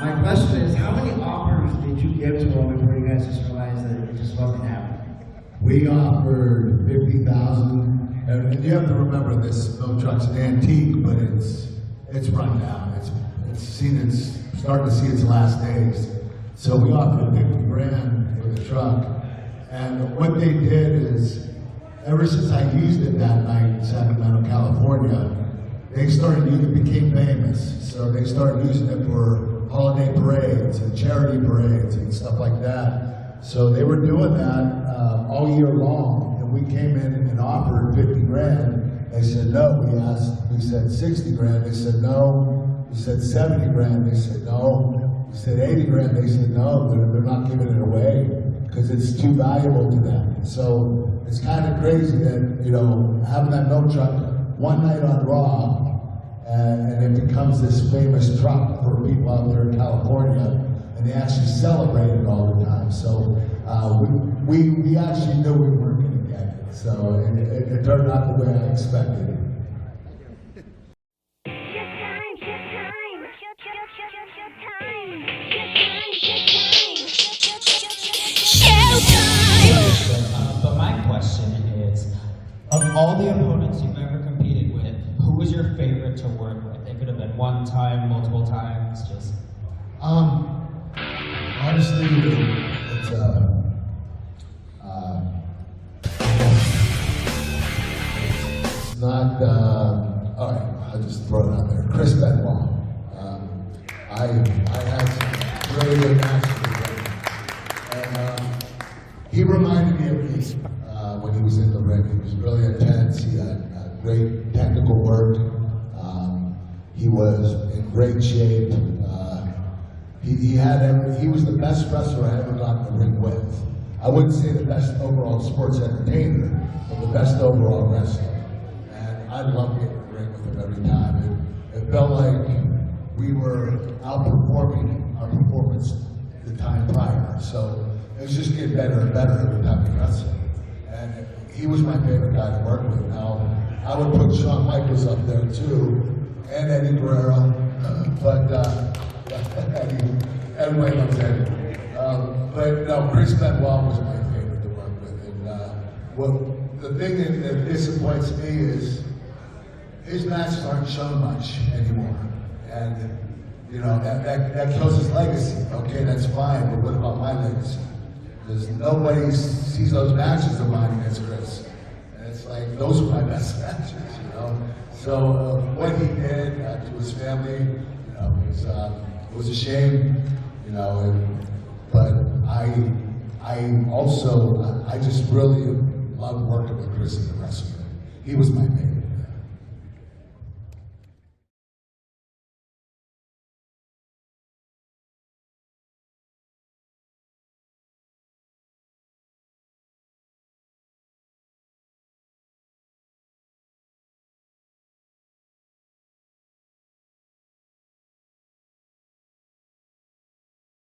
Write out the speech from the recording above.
My question is, how many offers did you give to him before you guys just realized that it just wasn't happening? We offered 50,000, and you have to remember this milk truck's an antique, but it's run down. It's starting to see its last days. So we offered 50 grand for the truck, and what they did is, ever since I used it that night in Sacramento, California, it became famous. So they started using it for holiday parades and charity parades and stuff like that. So they were doing that all year long, and we came in and offered 50 grand. They said no. We said 60 grand. They said no. We said 70 grand. They said no. We said 80 grand. They said no. They're not giving it away because it's too valuable to them. So it's kind of crazy that, you know, having that milk truck one night on Raw, and it becomes this famous truck for people out there in California, and they actually celebrate it all the time. So we actually knew we weren't going to get it. So it turned out the way I expected it. But my question is, of all the opponents you've ever competed with, who was your favorite to work with? It could have been one time, multiple times, just... Honestly, it's not, all right, I'll just throw it out there. Chris Benoit. I had some really good matches with him. And he reminded me of me when he was in the ring. He was really intense. He had great technical work. He was in great shape. He was the best wrestler I ever got in the ring with. I wouldn't say the best overall sports entertainer, but the best overall wrestler. And I loved getting in the ring with him every time. It felt like we were outperforming our performance the time prior. So it was just getting better and better every time we wrestled. And he was my favorite guy to work with. Now, I would put Shawn Michaels up there too, and Eddie Guerrero, and Wayne loves Eddie. But no, Chris Benoit was my favorite to work with. And the thing that disappoints me is his matches aren't shown much anymore. And you know, that kills his legacy. Okay, that's fine, but what about my legacy? Because nobody sees those matches of mine against Chris. And it's like, those are my best matches, you know? So what he did to his family, you know, it was a shame, you know, but I just really loved working with Chris in the wrestling. He was my favorite.